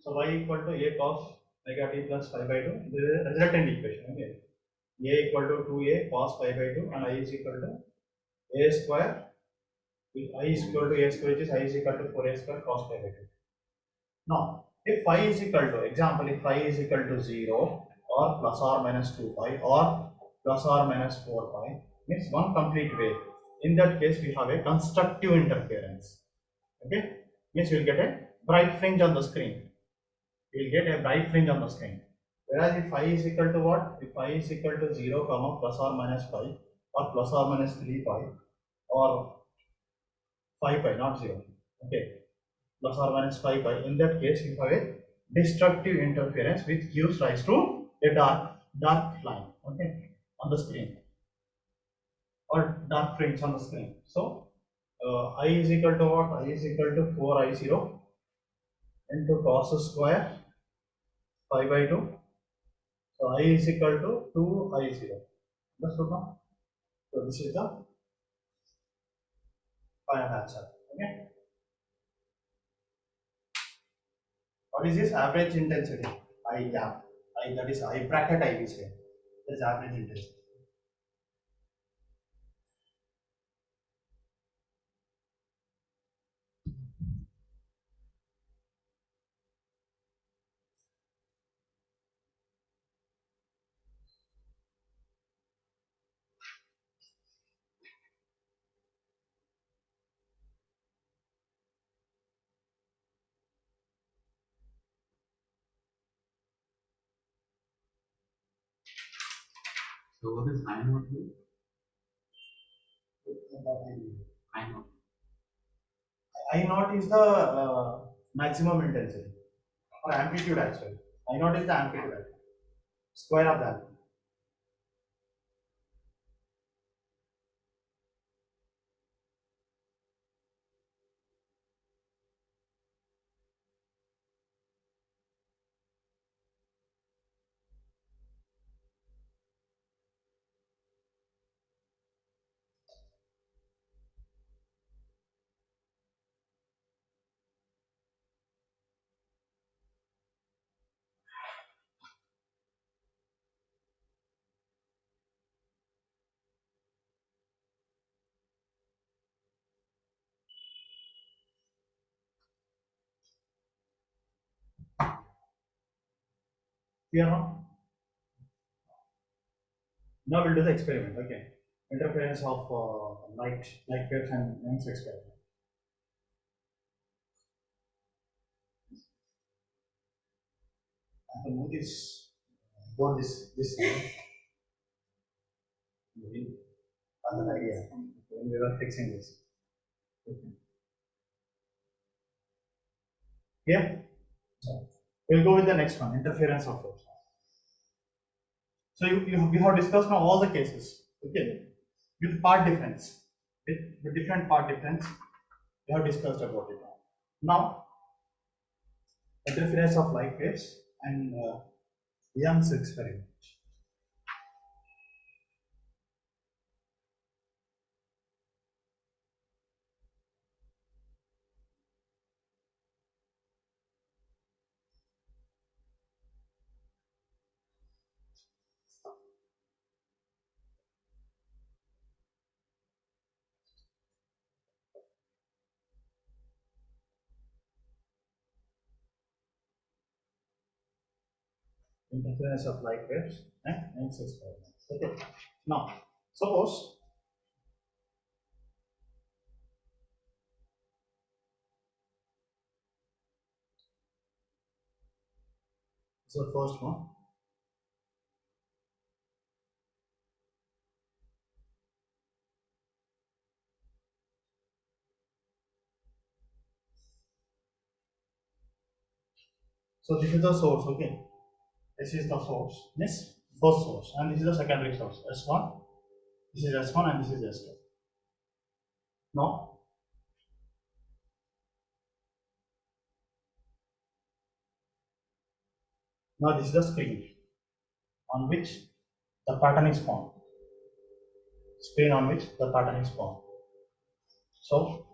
So y equal to a cos omega t plus pi by 2. This is a resultant equation. Okay. A equal to 2a cos pi by 2 and I is equal to a square. I is equal to a square, which is I is equal to 4a square cos pi by 2. Now, if phi is equal to, example, if phi is equal to 0 or plus or minus 2 pi or plus or minus 4 pi, means one complete wave. In that case, we have a constructive interference. Okay, means you will get a bright fringe on the screen. You will get a bright fringe on the screen. Whereas if phi is equal to what? If phi is equal to 0, comma plus or minus pi or plus or minus 3 pi or 5 pi, not 0. Okay, plus or minus 5 pi. In that case, you have a destructive interference which gives rise to a dark line. Okay, on the screen or dark fringe on the screen. So I is equal to what? I is equal to 4I0 into cos square pi by 2. So I is equal to 2I0. Understood now? So this is the final answer. Okay. What is this average intensity? I gap. I, that is I bracket I will say. That is average intensity. So what is I naught mean? I naught. I naught is the maximum intensity or amplitude actually. I naught is the amplitude. Square of that. Clear now? Now we'll do the experiment. Okay. Interference of light waves and lens experiment. I have to move this board this way. Another idea when we were fixing this. Okay. Yeah. So we'll go with the next one, interference of waves. So you have discussed now all the cases. Okay. With part difference. With different part difference, we have discussed about it now. Now, interference of light waves and Young's experiment. Interference of light waves and Young's experiment. Okay. Now, suppose so first one. So this is the source, okay. This is the source, this first source, and this is the secondary source, S1. This is S1 and this is S2. Now this is the screen on which the pattern is formed. Screen on which the pattern is formed. So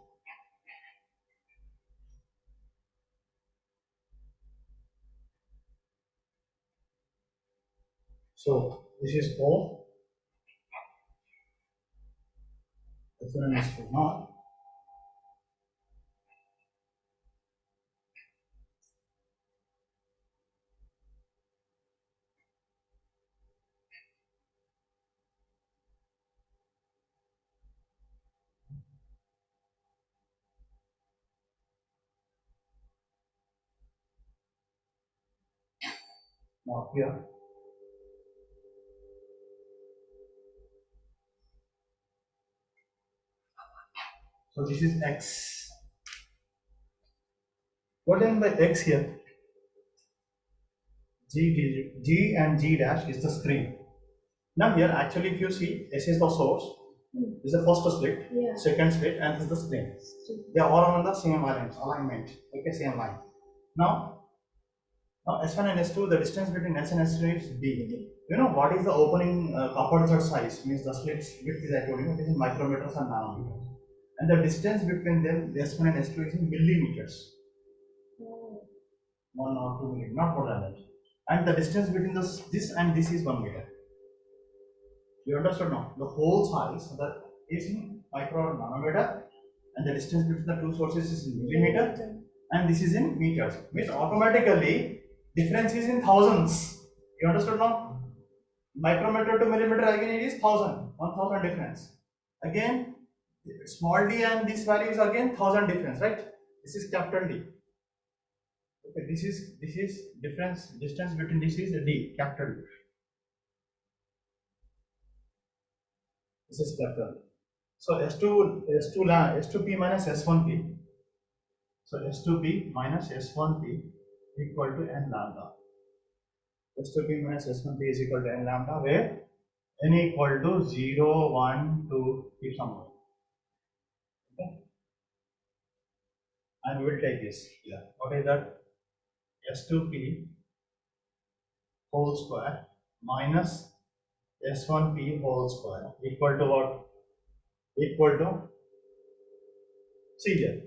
So this is O. S1 and S2. Now here. So this is X. What do I mean by X here? G and G dash is the screen. Now here actually if you see S is the source, this is the first slit, Yeah. second slit, and this is the screen. They are all on the same alignment. Okay, same line. Now S1 and S2, the distance between S and S2 is D. You know what is the opening aperture size? Means the slits width is I told you, it is in micrometers and nanometers. And the distance between them, the S1 and S2 is in millimeters. 1 or 2 millimeters, not more than that. And the distance between this and this is 1 meter. You understood now? The whole size that is in micro or nanometer, and the distance between the two sources is in millimeter, and this is in meters. Means automatically difference is in thousands. You understood now? Micrometer to millimeter again it is 1000 difference. Again small d and this value is again 1000 difference, right? This is capital D. Okay, this is difference, distance between this is D, capital D. This is capital D. So S2P minus S1P. So S2P minus S1P equal to n lambda. S2P minus S1P is equal to n lambda, where n equal to 0, 1, 2, keep somewhere. Okay. And we will take this. Yeah. What is that? S2P whole square minus S1P whole square equal to what? Equal to, see here,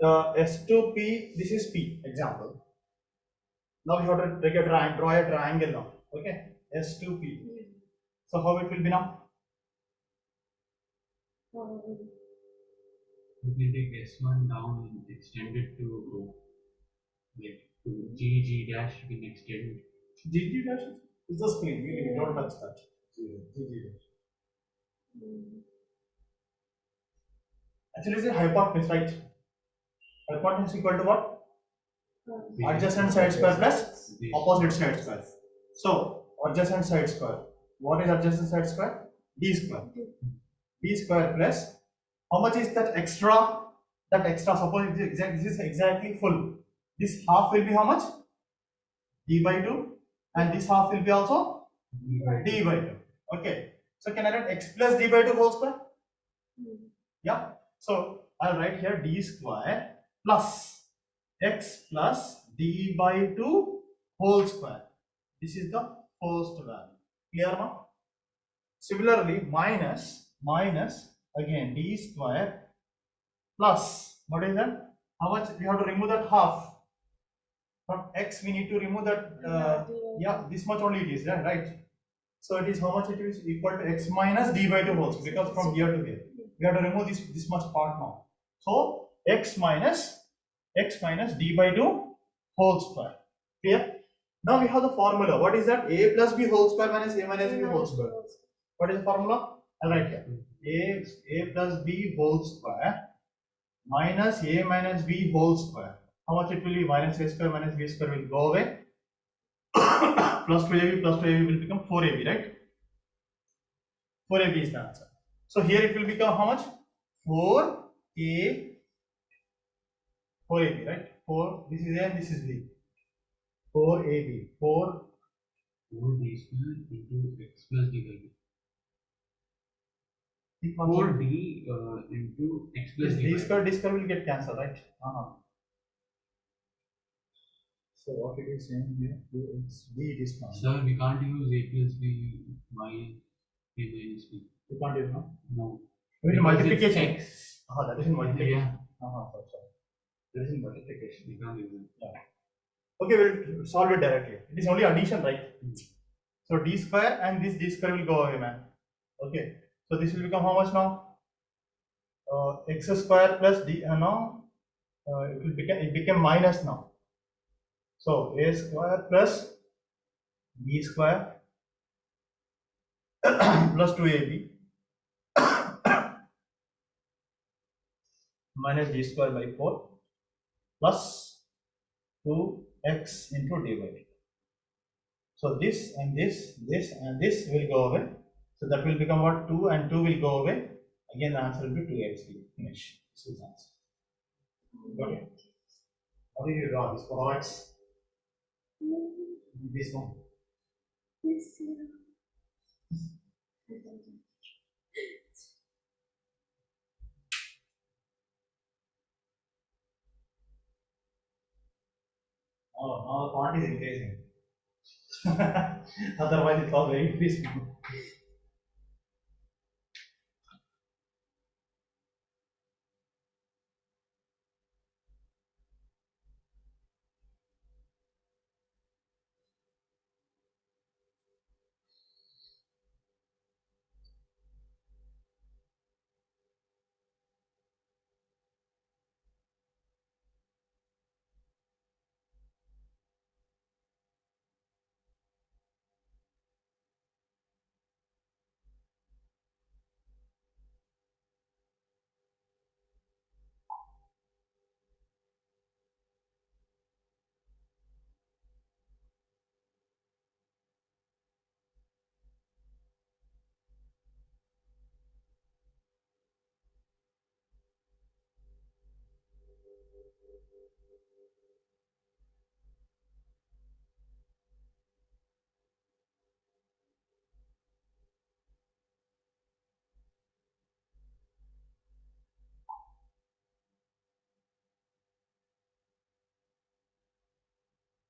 S2P, this is P, example. Now we have to take a draw a triangle now. Okay, S2P. So how it will be now? You can take S1 down and extend it to like to G dash. You can extend. G dash is the screen. We don't touch that. G dash. Actually, it's a hypotenuse, right? Hypotenuse equal to what? Adjacent side square plus opposite side square. So adjacent side square. What is adjacent side square? D square. D square plus how much is that extra? That extra, suppose this is exactly full. This half will be how much? D by 2, and this half will be also D by 2. Okay. So can I write x plus D by 2 whole square? Yeah. So I'll write here D square plus x plus D by 2 whole square. This is the first value. Clear now? Similarly, minus again D square plus, what is that? How much? We have to remove that half. From x we need to remove that, yeah, this much only it is, right? So it is how much? It is equal to x minus D by 2 whole square, because from here to here we have to remove this much part now. So x minus D by 2 whole square. Clear? Now we have the formula. What is that? A plus B whole square minus A minus B whole square. What is the formula? I'll write here. A plus B whole square minus A minus B whole square. How much it will be? Minus A square minus B square will go away. Plus 2AB will become 4AB, right? 4AB is the answer. So here it will become how much? 4AB, right? 4, this is A and this is B. 4AB, 4 D square into x plus D by 2. 4D into x plus D square will get cancelled, right? So what it is saying here, it's D it is cancelled. Sir, we can't use A plus B minus A minus B. You can't use, no? No. It is multiplication. X. That is in multiplication. Yeah. Sorry. That is in multiplication. We can't use it. Yeah. Okay, we'll solve it directly. It is only addition, right? So d square and this d square will go away, man. Okay. So this will become how much now? X square plus d. Now it became minus now. So a square plus b square plus 2ab minus d square by 4 plus 2x into d by d. So this and this and this will go away. So that will become what? 2 and 2 will go away. Again the answer will be 2x. Finish. This is the answer. Got it? How did you draw this? For x? This one. Yes. Oh, now the font is increasing. Otherwise it was very increasing.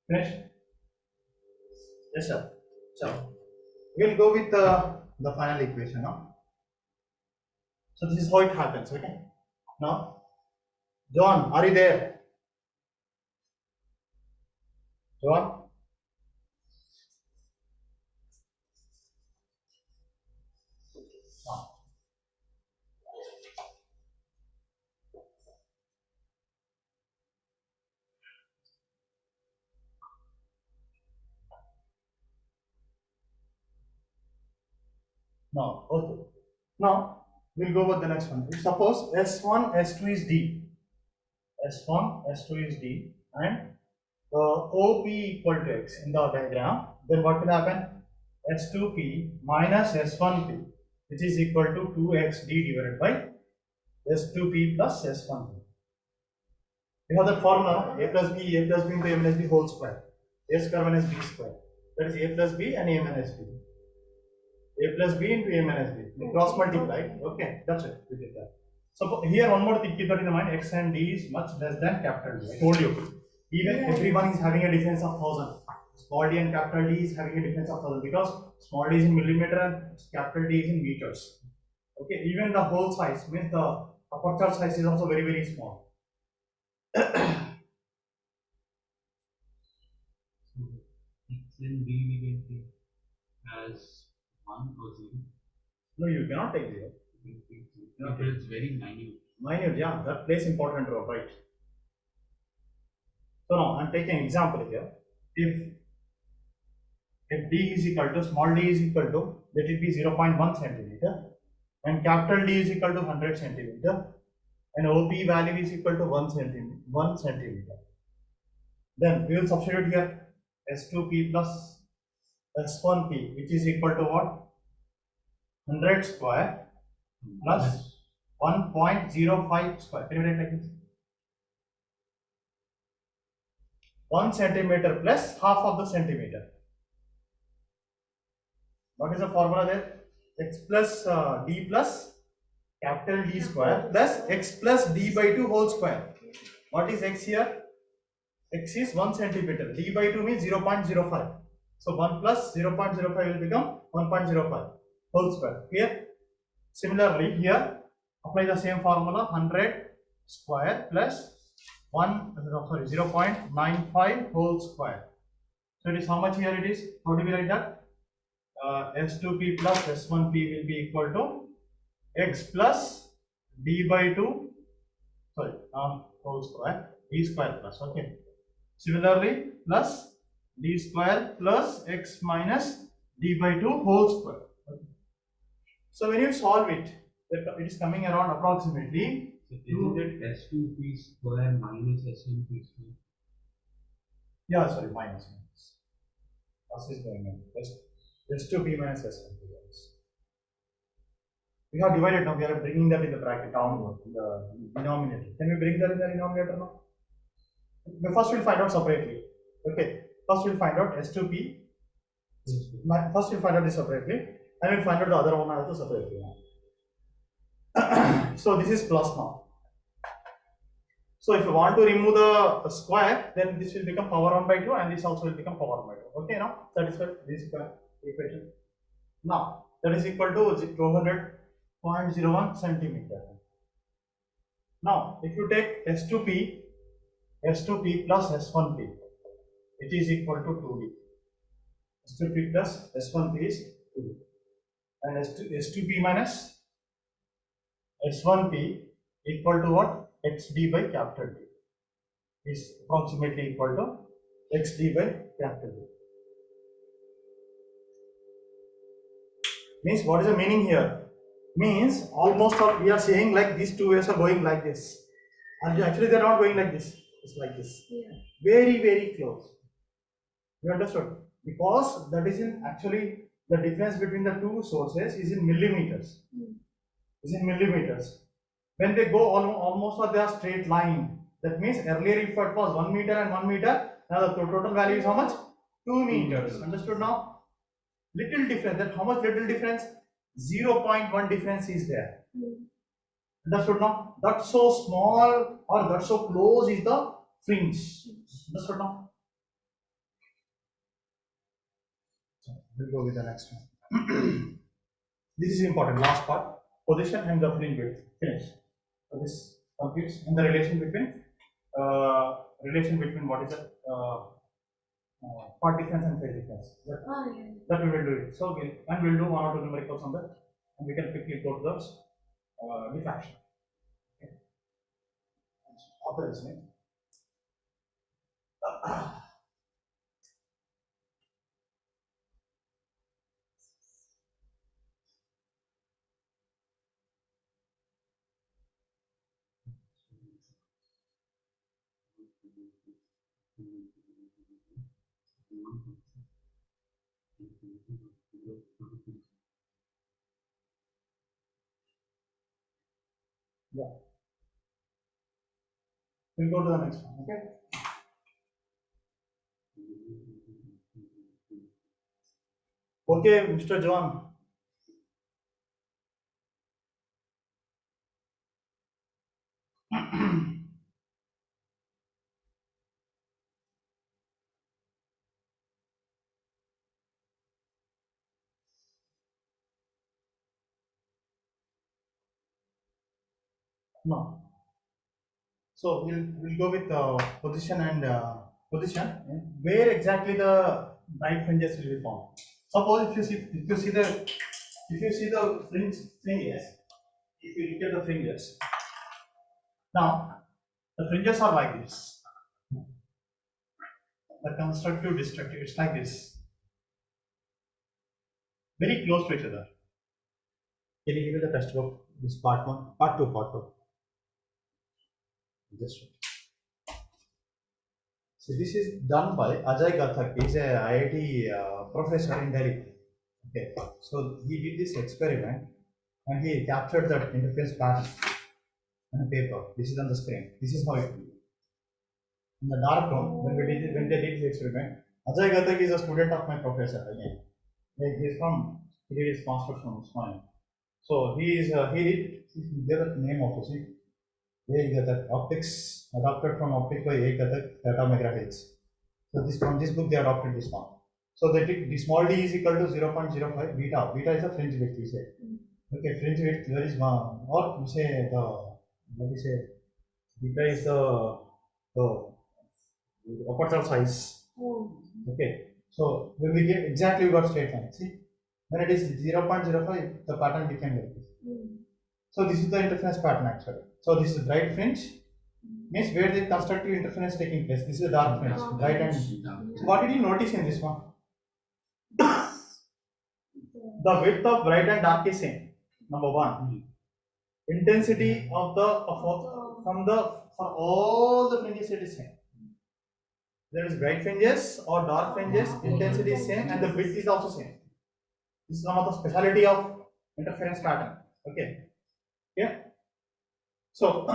Finish? Yes, sir. So we'll go with the final equation now. So this is how it happens. Okay. Now, John, are you there? John? No. Okay. Now we'll go with the next one. Suppose S1, S2 is D. S1, S2 is D, and OP equal to X in the diagram. Then what will happen? S2P minus S1P, which is equal to 2XD divided by S2P plus S1P. We have the formula A plus B into A minus B whole square. A square minus B square. That is A plus B and A minus B. A plus B into A minus B. We cross multiply. Okay, that's it. We did that. So here one more thing, keep that in mind. X and D is much less than capital D. I told you. Even everyone is having a difference of 1000. Small d and capital D is having a difference of 1000 because small d is in millimeter and capital D is in meters. Okay, even the hole size means the aperture size is also very small. So X and B we can take as 1 or 0. No, you cannot take 0. Because it's very minute. Minute, yeah, that plays important role, right? So now I'm taking an example here. If d is equal to small d is equal to, let it be 0.1 centimeter, and capital D is equal to 100 centimeter, and OP value is equal to 1 centimeter. Then we will substitute here S2P plus S1P, which is equal to what? 100 square plus 1.05 square. Can you write like this? 1 centimeter plus half of the centimeter. What is the formula there? X plus D plus capital D square plus X plus D by 2 whole square. What is X here? X is 1 centimeter. D by 2 means 0.05. So 1 plus 0.05 will become 1.05 whole square. Clear? Similarly, here apply the same formula, 100 square plus 0.95 whole square. So it is how much here it is? How do we write that? S2P plus S1P will be equal to x plus d by 2, sorry, whole square, d square plus, okay. Similarly, plus d square plus x minus d by 2 whole square. Okay. So when you solve it, it is coming around approximately. So isn't it S2P square minus S1P square? Yeah, sorry, minus. Plus is going on. S2P minus S1P. We have divided now, we are bringing that in the bracket downward, in the denominator. Can we bring that in the denominator now? But first we'll find out separately. Okay, first we'll find out S2P. First we'll find out this separately, and we'll find out the other one also separately now. So this is plus now. So if you want to remove the square, then this will become power 1 by 2, and this also will become power 1 by 2. Okay, now satisfied this equation. Now that is equal to 200.01 centimeter. Now if you take S2P plus S1P, it is equal to 2D. S2P plus S1P is 2D, and S2P minus S1P equal to what? XD by capital D is approximately equal to XD by capital D. Means what is the meaning here? Means almost all we are saying like these two waves are going like this, and actually they are not going like this. It's like this. Yeah. Very, very close. You understood? Because that is in actually the difference between the two sources is in millimeters. Is in millimeters. When they go almost they are straight line. That means earlier if it was 1 meter and 1 meter, now the total value is how much? 2 meters. Understood now? Little difference. That how much little difference? 0.1 difference is there. Understood now? That's so small or that's so close is the fringe. Understood now? We'll go with the next one. This is important, last part. Position and the fringe width. Finish. So this completes in the relation between what is the part difference and phase difference. That we will do it. So we'll do 1 or 2 numericals on that, and we can quickly go to those diffraction. Okay. After this, yeah. We'll go to the next one. Okay. Okay, Mr. John. No. So we'll go with position and position. Where exactly the bright fringes will be formed? Suppose if you see the fringes, if you look at the fringes, now the fringes are like this. The constructive, destructive, it's like this, very close to each other. Can you give me the textbook? This part 1, part 2, part 2. Just so this is done by Ajay Gathak. He's a IIT professor in Delhi. Okay, so he did this experiment and he captured that interference pattern on a paper. This is on the screen. This is how it will be. In the dark room, when they did this experiment, Ajay Gathak is a student of my professor again. He is from construction Usmania. So he did the name also. See, optics adopted from optics by theta megahertz. So from this book they adopted this one. So they take the small d is equal to 0.05 beta. Beta is the fringe width, we say. Okay, fringe width there is one, or we say beta is the aperture size. Okay, so when we get exactly we got straight line. See, When it is 0.05, the pattern became like this. So this is the interference pattern actually. So this is bright fringe, means where the constructive interference taking place. This is dark fringe, bright and. So what did you notice in this one? The width of bright and dark is same. Number one. Intensity of the for all the fringes it is same. There is bright fringes or dark fringes, intensity is same and the width is also same. This is one of the speciality of interference pattern. Okay. Yeah. So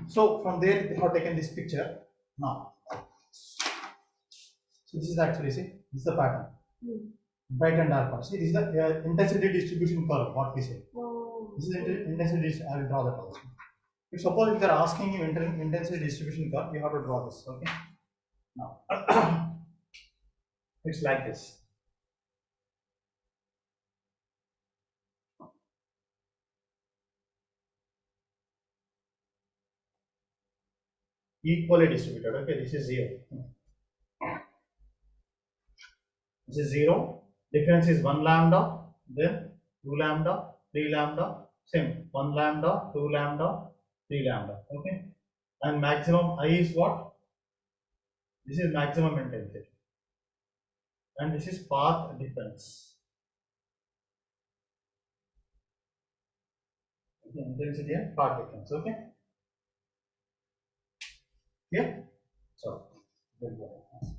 so from there they have taken this picture now. So this is actually, see, this is the pattern. Bright and dark part. See, this is the intensity distribution curve, what we say. This is intensity distribution. I will draw that also. If suppose if they are asking you intensity distribution curve, you have to draw this. Okay. Now it's like this. Equally distributed. Okay, this is 0. This is 0. Difference is 1 lambda, then 2 lambda, 3 lambda, same 1 lambda, 2 lambda, 3 lambda. Okay, and maximum I is what? This is maximum intensity, and this is path difference. Okay, intensity and path difference. Okay, yeah.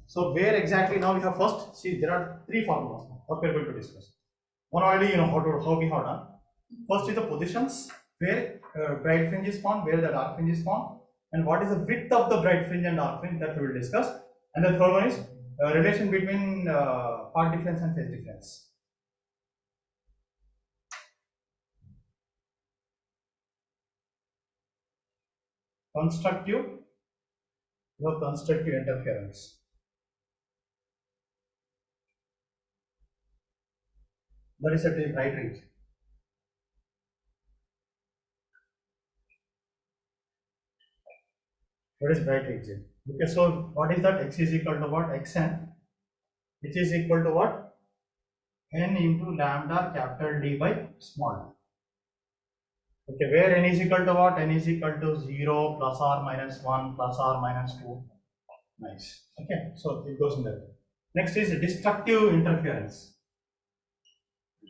So where exactly now we have first, see, there are 3 formulas what we are going to discuss. One already you know how we have done. First is the positions where bright fringe is found, where the dark fringe is found, and what is the width of the bright fringe and dark fringe, that we will discuss. And the third one is relation between path difference and phase difference. Constructive, you have constructive interference. That is at the bright region. What is bright region? Okay, so what is that? X is equal to what? Xn, which is equal to what? N into lambda capital D by small d. Okay, where n is equal to what? N is equal to 0 plus or minus 1 plus or minus 2. Nice. Okay, so it goes in that. Next is destructive interference.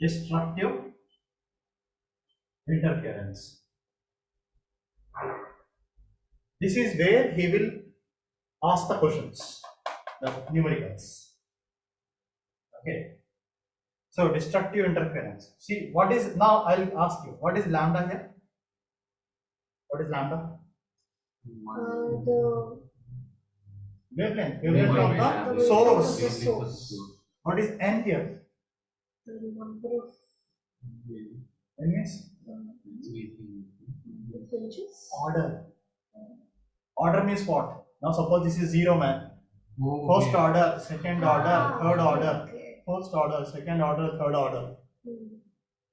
Destructive interference. This is where he will ask the questions, the numericals. Okay. So destructive interference. See, what is, now I'll ask you, what is lambda here? What is lambda? The Wavelength. Wavelength Wavelength of the of source. the source. What is n here? The number of N means fringes. order. Order means what? Now suppose this is 0, man. Oh, First order, second order, third order. Okay. First order, second order, third order. Hmm.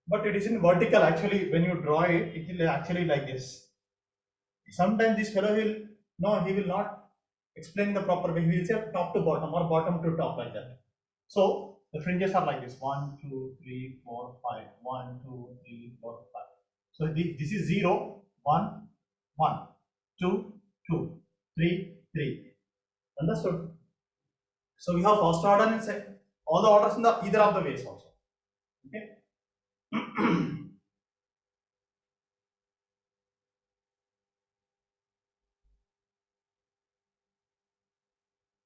But it is in vertical actually. When you draw it, it will actually like this. Sometimes this fellow will, no, he will not explain the proper way. He will say top to bottom or bottom to top, like that. So the fringes are like this: 1, 2, 3, 4, 5. 1, 2, 3, 4, 5. So this is 0, 1, 1, 2, 2, 3, 3. Understood? So we have first order and all the orders in the either of the ways also. Okay.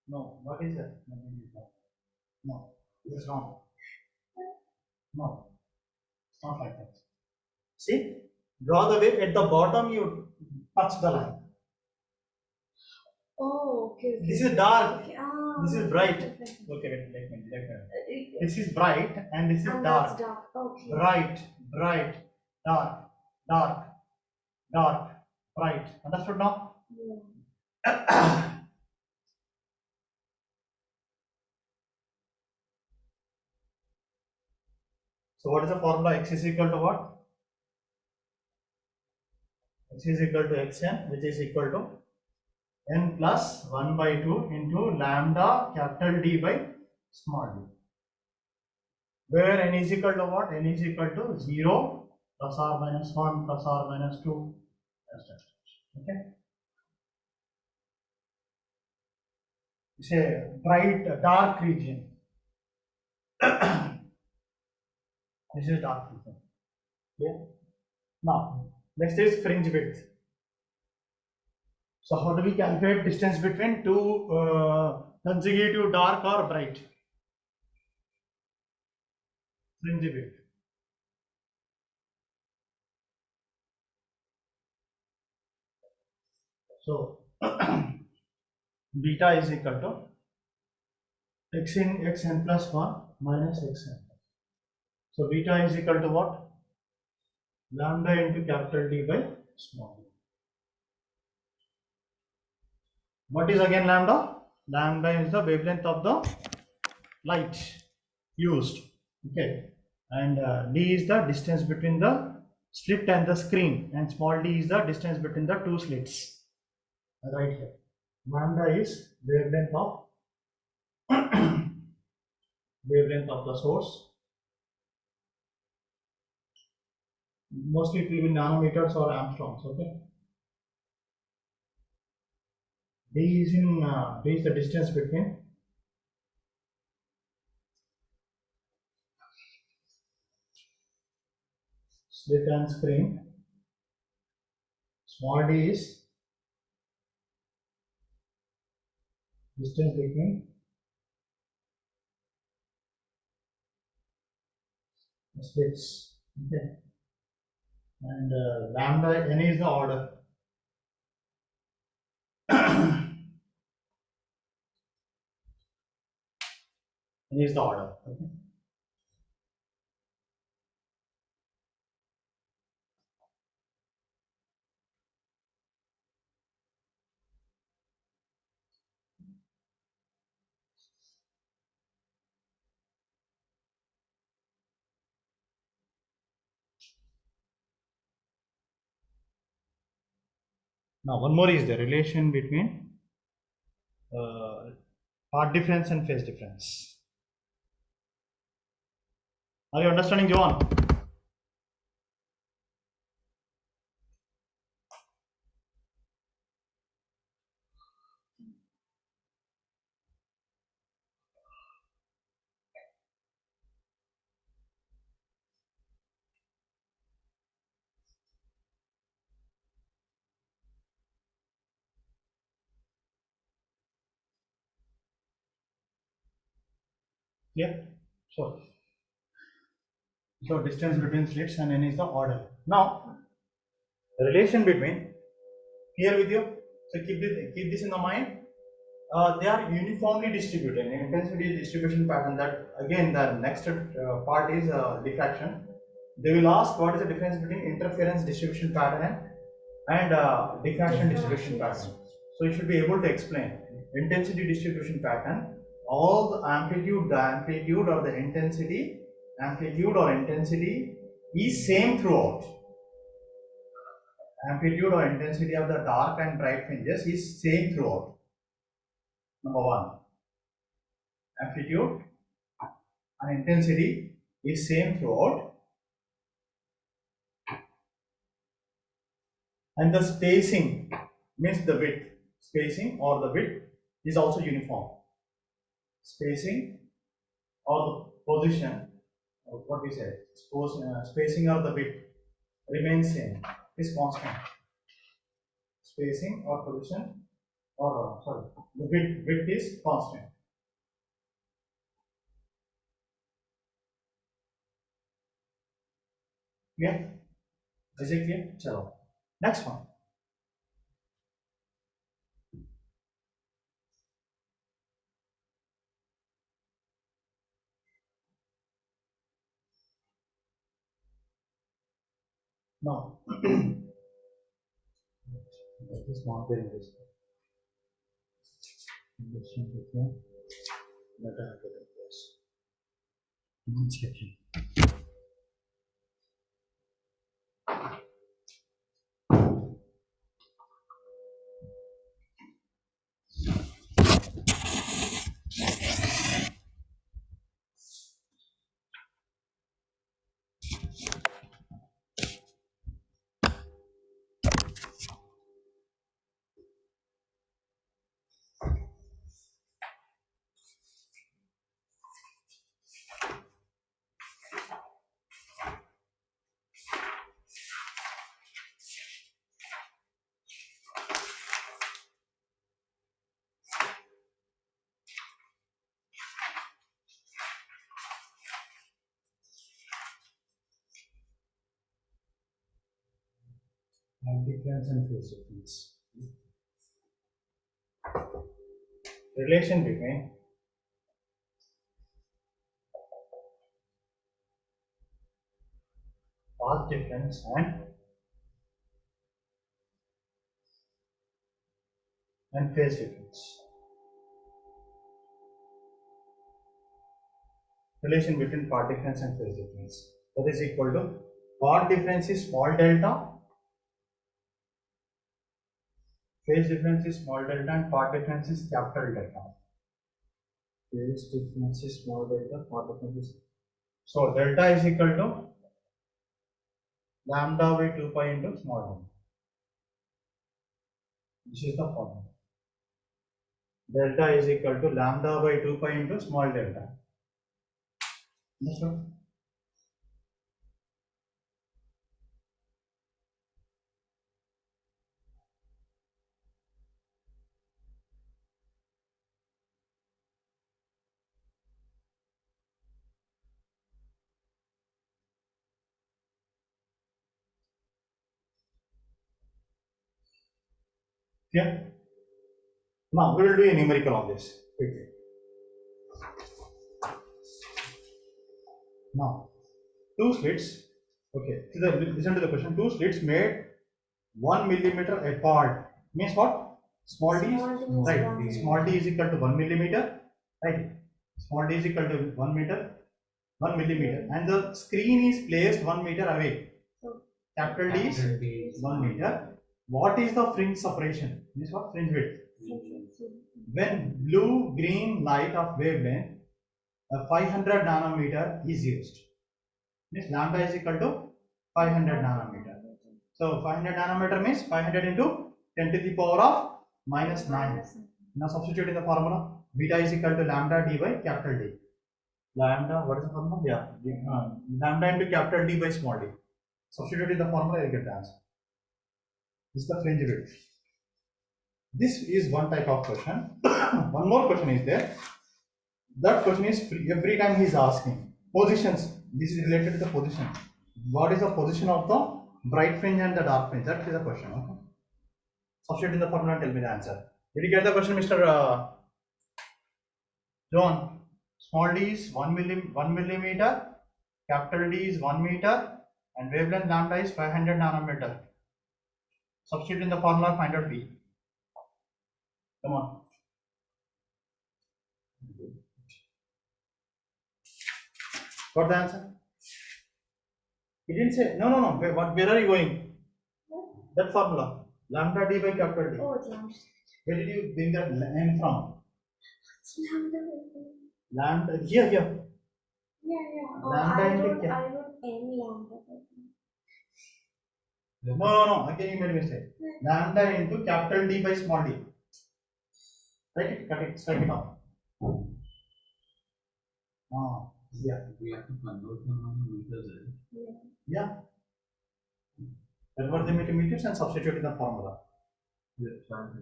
No, what is that? No, it is wrong. No, it's not like that. See, draw the wave at the bottom, you touch the line. Oh, okay. Okay. This is dark, Okay. this is bright. Okay. Okay, wait, let me. This is bright and this is And dark. that's dark. Okay. Bright, bright, dark, dark, dark, bright. Understood now? Yeah. So what is the formula? X is equal to what? X is equal to xn, which is equal to n plus 1 by 2 into lambda capital D by small d. where n is equal to what? N is equal to 0 plus or minus 1 plus or minus 2. Okay. It's a bright, dark region. This is dark region. Yeah. Now, next is fringe width. So, how do we calculate distance between two consecutive dark or bright? Fringe width. So, beta is equal to x in xn plus 1 minus xn. So, beta is equal to what? Lambda into capital D by small d. What is again lambda? Lambda is the wavelength of the light used. Okay. And d is the distance between the slit and the screen, and small d is the distance between the two slits. Right here. Lambda is wavelength of wavelength of the source. Mostly it will be nanometers or angstroms. Okay. D is the distance between slit and screen. Small d is distance between the slits. Okay. And lambda n is the order. N is the order. Okay. Now one more is the relation between part difference and phase difference. Are you understanding, Johan? Yeah. So distance between slits and n is the order. Now the relation between here with you. So keep this in the mind. They are uniformly distributed in intensity distribution pattern. That again the next part is diffraction. They will ask what is the difference between interference distribution pattern and diffraction distribution pattern. So you should be able to explain intensity distribution pattern. All the amplitude or the intensity, amplitude or intensity is same throughout. Amplitude or intensity of the dark and bright fringes is same throughout. Number one, amplitude and intensity is same throughout, and the spacing means the width. Spacing or the width is also uniform. Spacing or the position, or what we say, spacing or the width remains same, is constant. Spacing or position, or sorry, the width is constant. Clear? Is it clear? Chalo. Next one. Now, that is not there in this. This one is there. Let us put it this. One second. Path difference and phase difference. Relation between path difference and phase difference. Relation between path difference and phase difference. That is equal to path difference is small delta, phase difference is small delta, and path difference is capital delta. Phase difference is small delta, path difference is. So delta is equal to lambda by 2 pi into small delta. This is the formula. Delta is equal to lambda by 2 pi into small delta. Understood? Yeah. Now we will do a numerical on this quickly. Now, two slits. Okay, listen to the question. Two slits made 1 millimeter apart means what? Small d, Small d is right? 1 Small d is equal to 1 millimeter, right? Small d is equal to 1 meter, 1 millimeter, and the screen is placed 1 meter away. So, Capital D is 1 meter. What is the fringe separation? This is what fringe width. When blue green light of wavelength 500 nanometer is used, means lambda is equal to 500 nanometer. So 500 nanometer means 500 into 10 to the power of minus 9. Now substitute in the formula. Beta is equal to lambda d by capital D. Lambda, what is the formula? Yeah, lambda into capital D by small d. Substitute in the formula, you get the answer. This is the fringe width. This is one type of question. One more question is there. That question is free. Every time he is asking positions. This is related to the position. What is the position of the bright fringe and the dark fringe? That is the question. Okay. Substitute in the formula and tell me the answer. Did you get the question, Mr. John? Small d is 1 millimeter, capital D is 1 meter, and wavelength lambda is 500 nanometer. Substitute in the formula, find out B. Come on. Got the answer? He didn't say. No. Where are you going? That formula. Lambda D by capital D. oh, it's lambda. Where did you bring that n from? It's lambda. Lambda here. Yeah. Oh, Lambda I into wrote cap. n lambda. No. Again you made a mistake. Lambda into capital D by small d. Write it, cut it, strike it off. Yeah. We have to convert them on meters, right? Yeah. Convert them into meters and substitute in the formula. Yeah, trying to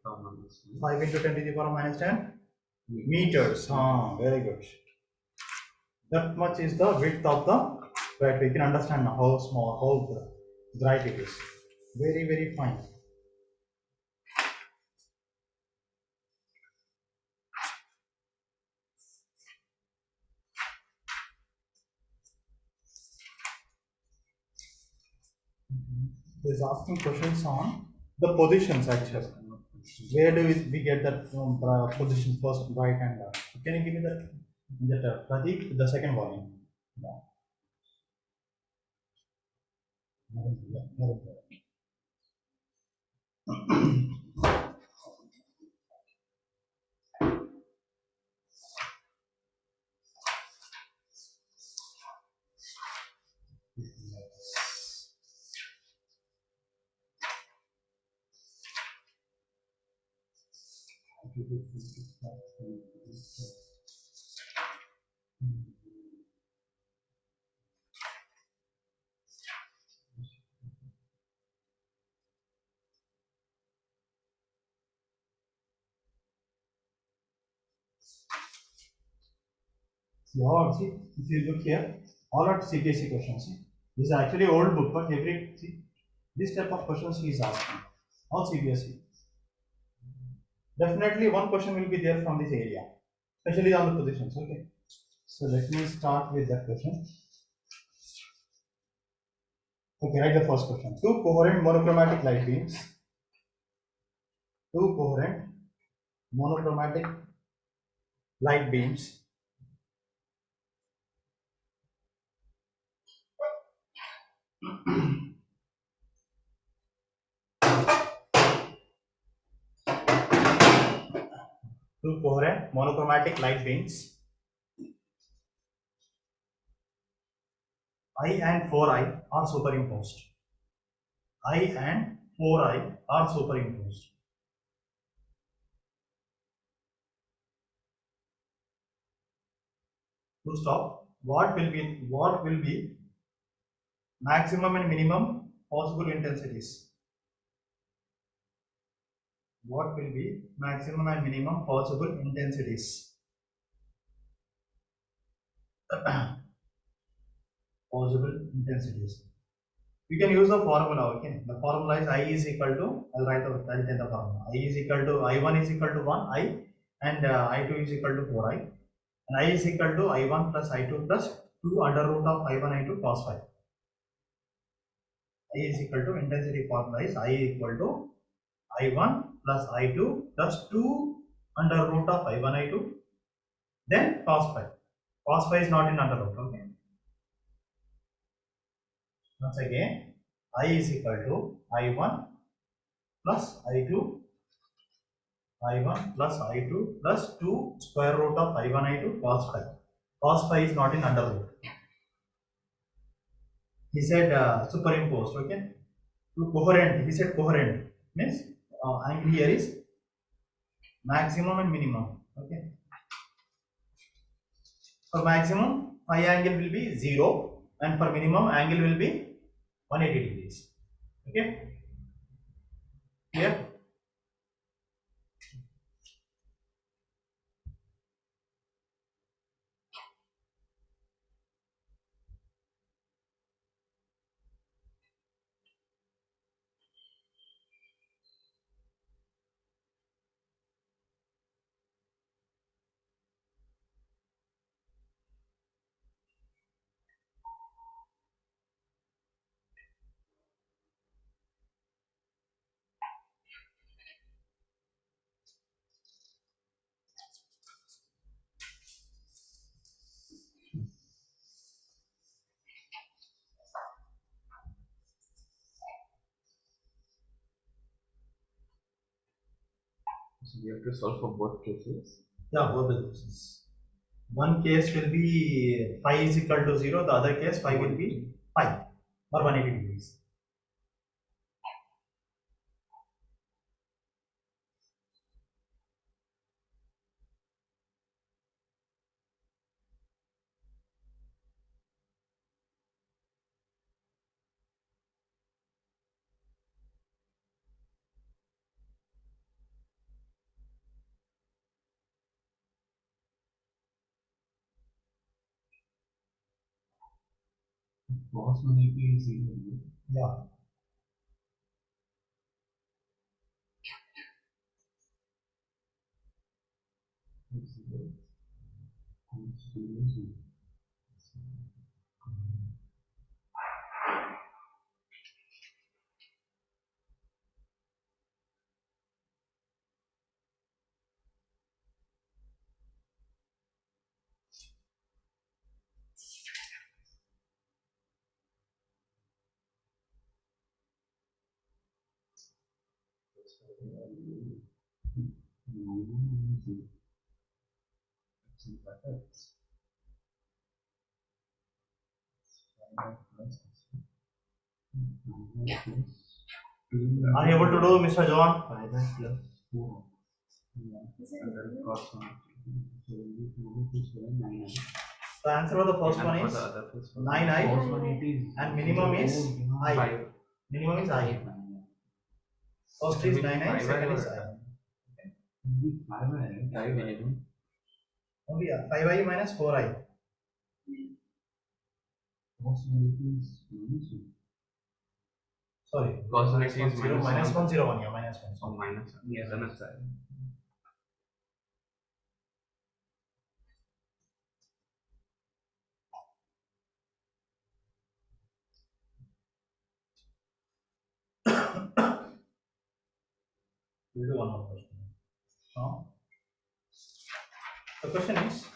come on this. 5 into 10 to the power minus 10 meters. Very good. That much is the width of the bright. We can understand now how small, how bright it is. Very fine. He's asking questions on the positions actually. Where do we get that position first, bright and dark? Can you give me that Pradeep, the second volume? No. See, if you look here, all are CBSE questions. See, this is actually old book, but This type of questions he is asking on CBSE. Definitely one question will be there from this area, especially on the positions. Okay. So let me start with that question. Okay, write the first question. Two coherent monochromatic light beams. Two coherent monochromatic light beams two coherent monochromatic light beams I and 4I are superimposed. I and 4I are superimposed. To stop, what will be maximum and minimum possible intensities? What will be maximum and minimum possible intensities? Possible intensities. We can use the formula. Okay, the formula is I is equal to, I'll write the formula. I is equal to I1 is equal to 1 I, and I2 is equal to 4I, and I is equal to I1 plus I2 plus 2 under root of I1 I2 cos phi. I is equal to, intensity formula is I equal to I1 plus I2 plus 2 under root of I1 I2, then cos phi. Cos phi is not in under root. Okay. Once again, I is equal to I1 plus I2, I1 plus I2 plus 2 square root of I1 I2 cos phi. Cos phi is not in under root. He said superimposed. Okay. To coherent, he said coherent means angle here is maximum and minimum. Okay. For maximum, phi angle will be 0, and for minimum angle will be 180 degrees. Okay. Here. So we have to solve for both cases. Yeah, both the cases. One case will be phi is equal to 0, the other case phi will be pi or 180 degrees. Cos 180 is 0. Yeah. It's 0. Cos 0 is 0. Are you able to do, Mr. John? 5 plus 4. Is it Under real? cos 180. So we will 9. The answer for the first And one for is the other case, 9i, cos 180 is and minimum is 0. I. 5. Minimum is I. First is 9i, second is I. Only 5i minus 4i. Cos 180 is minus 1. Sorry, Cos minus infinity 1 is 0 minus minus 1. 1 0 1, yeah, minus 1. Or minus, yes, understand. We'll do one more question. Now, the question is,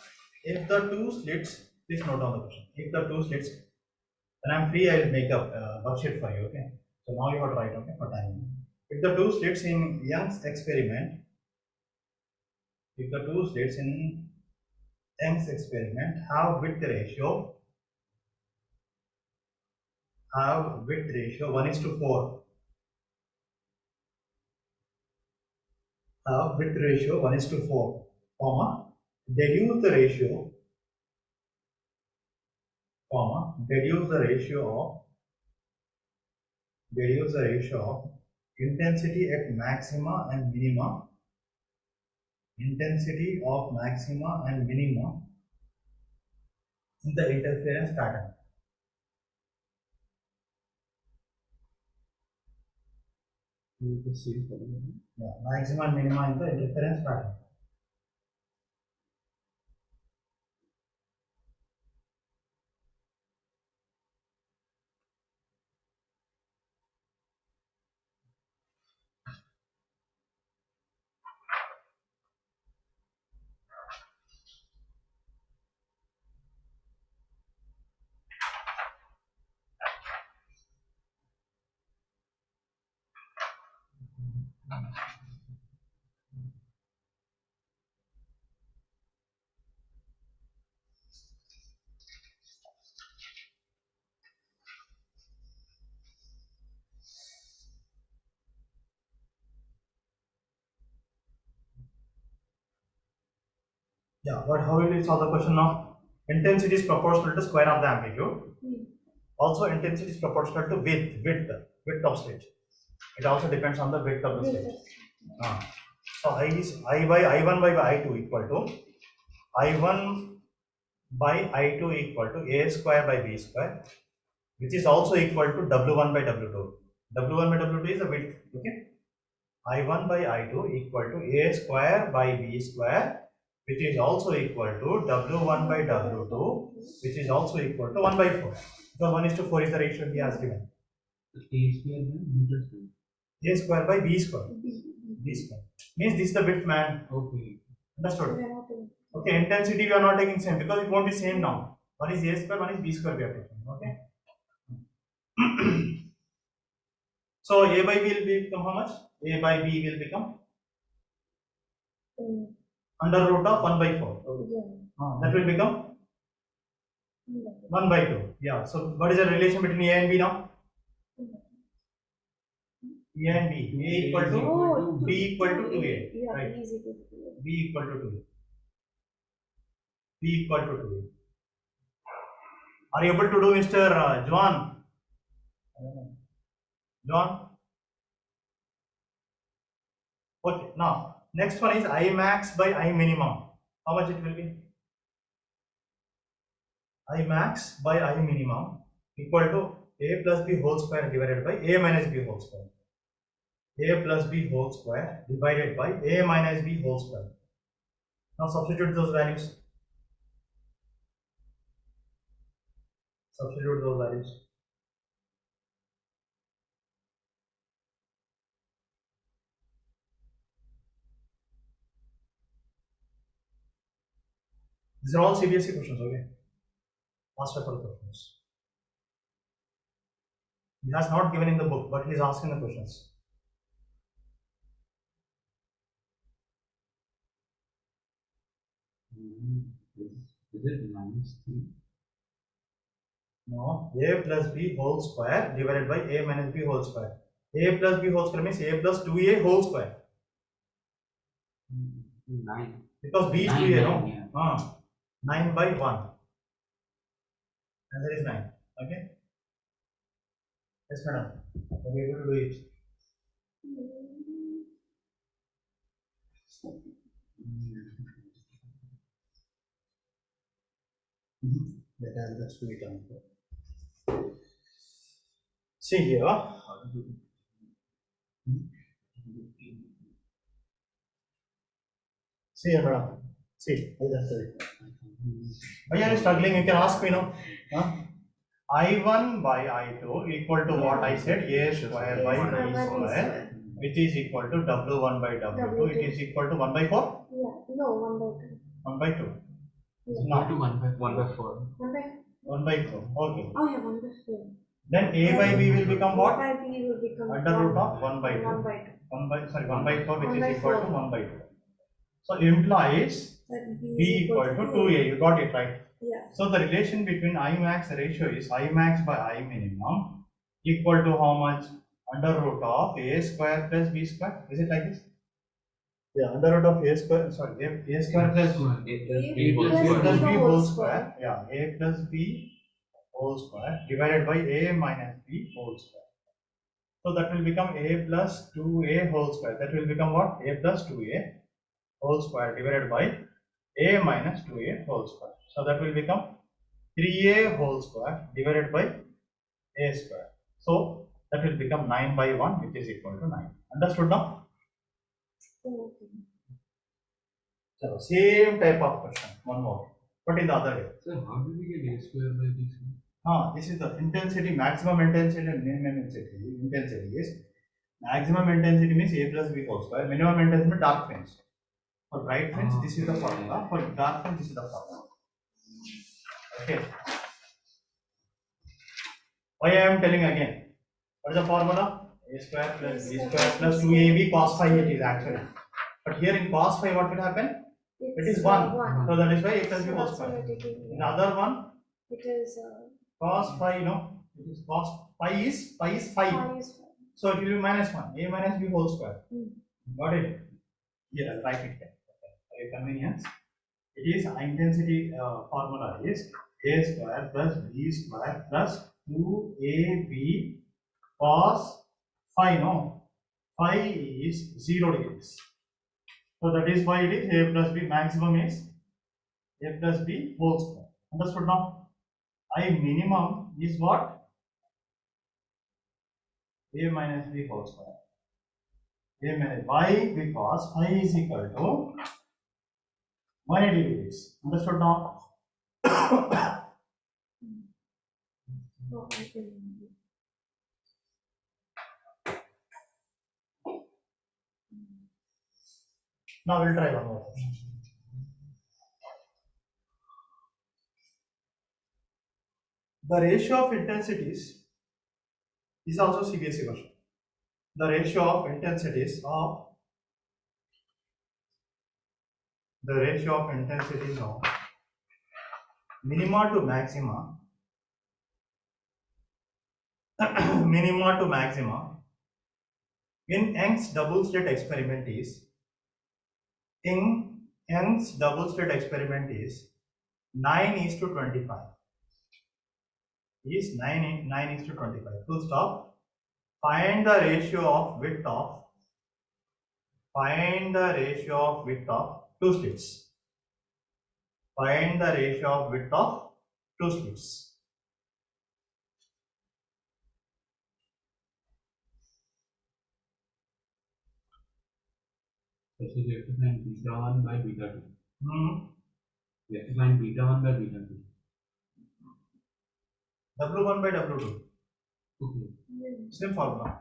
if the two slits, please note down the question. If the two slits, when I'm free, I'll make a worksheet for you, okay? So now you have to write, okay, for time. If the two slits in Young's experiment, if the two slits in Young's experiment have width ratio 1:4, have width ratio 1:4, comma, deduce the ratio, comma, deduce the ratio of intensity at maxima and minima, intensity of maxima and minima in the interference pattern. Yeah, maxima and minima in the interference pattern. Yeah, but how will you solve the question now? Intensity is proportional to square of the amplitude. Also, intensity is proportional to width of slit. It also depends on the width of the slit. So I1 by I2 equal to I1 by I2 equal to A square by B square, which is also equal to W1 by W2. W1 by W2 is the width. Okay. I1 by I2 equal to A square by B square, which is also equal to W1 by W2, which is also equal to 1 by 4. Because 1:4 is the ratio he has given. A square by B square. B square. Means this is the width, man. Okay. Understood? Okay, intensity we are not taking same because it won't be same now. One is A square, one is B square we are taking. Okay. So A by B will become how much? A by B will become under root of 1 by 4. That will become 1 by 2. Yeah. So what is the relation between A and B now? A and B. A equal to B equal to 2A. Right. B equal to 2A. B equal to 2A. Are you able to do, Mr. John? John? Okay. Now, next one is I max by I minimum. How much it will be? I max by I minimum equal to A plus B whole square divided by A minus B whole square. A plus B whole square divided by A minus B whole square. Now substitute those values. Substitute those values. These are all CBSE questions, okay? Past paper questions. He has not given in the book, but he is asking the questions. Is it minus 3? No, A plus B whole square divided by A minus B whole square. A plus B whole square means A plus 2A whole square. 9. Because B is 9, 2A, 9, no? yeah. 9 by 1. Answer is 9. Okay? Yes, madam. Are you able to do it? Let us just do it on. See here, See, madam. See, I just said it. Why are you struggling? You can ask me now. Huh? I1 by I2 equal to what I said, A square by B square, which is equal to W1 by W2. It is equal to 1 by 4? Yeah, no, 1 by 2. 1 by 2. Equal to 1 by 1 by 4. 1 by 1 by 4. Okay. Oh yeah, 1 by 4. Then A by B will become A what? by B will become Under root of 1 by 2. 1 by 2. 1 by, sorry, 1 by 4, which 1 is by equal to 4. 1 by 2. So implies That B equal to 2A. You got it right. Yeah. So the relation between I max ratio is I max by I minimum equal to how much? Under root of A square plus B square. Is it like this? Yeah, under root of A square, sorry, A square plus A plus A B whole plus A square. plus B whole whole square. square. Yeah, A plus B whole square divided by A minus B whole square. So that will become A plus 2A whole square. That will become what? A plus 2A whole square divided by A minus 2A whole square. So that will become 3A whole square divided by A square. So that will become 9 by 1, which is equal to 9. Understood now? Okay. So same type of question, one more, but in the other way. So how do we get A square by B square? This is the intensity, maximum intensity and minimum intensity. Intensity is maximum intensity means A plus B whole square, minimum intensity means dark fringe. For bright fringe, this is the formula. For dark fringe, this is the formula. Okay. Why I am telling again? What is the formula? A square plus B square plus 2AB cos phi it is actually. But here in cos phi, what will happen? It is 1. So that is why A plus B So whole that's why square. we're taking In the other one, it is cos phi, it is cos phi is phi. phi is 5. So it will be minus 1. A minus B whole square. Got it? Here, I'll write it here. For your convenience. It is intensity formula is A square plus B square plus 2AB cos phi. No, phi is 0 degrees. So that is why it is A plus B. Maximum is A plus B whole square. Understood now? I minimum is what? A minus B whole square. A minus. Why? Because phi is equal to 180 degrees. Understood now? Oh, I can remember. Now we'll try one more. The ratio of intensities is also CBSE version. The ratio of intensities of minima to maxima minima to maxima in Young's double slit experiment is 9 is to 25. Is 9 is to 25. Full stop. Find the ratio of width of two slits. Find the ratio of width of two slits. So we have to find beta 1 by beta 2. We have to find beta 1 by beta 2. W1 by W2. Okay. Same formula.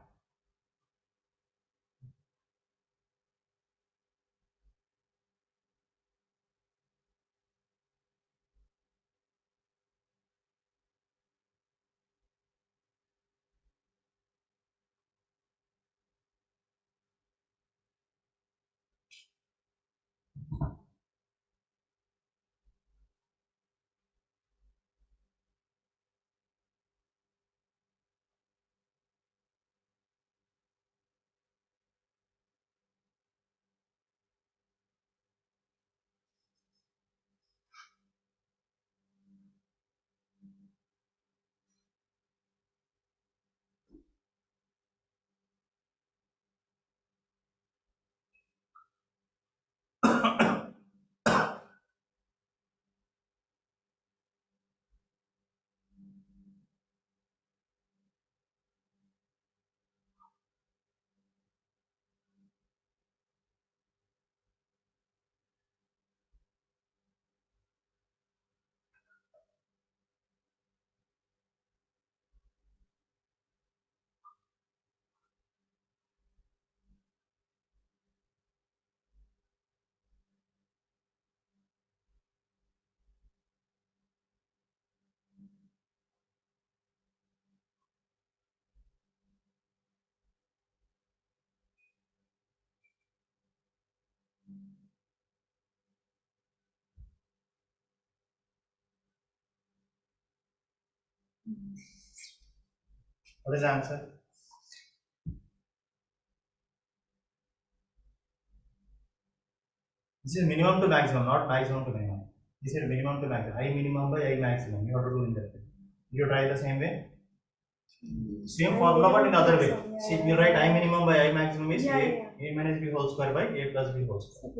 What is the answer? This is minimum to maximum, not maximum to minimum. This is minimum to maximum. I minimum by I maximum. You have to do in that way. You try the same way. Same formula but in other way. See, you write I minimum by I maximum is A minus B whole square by A plus B whole square.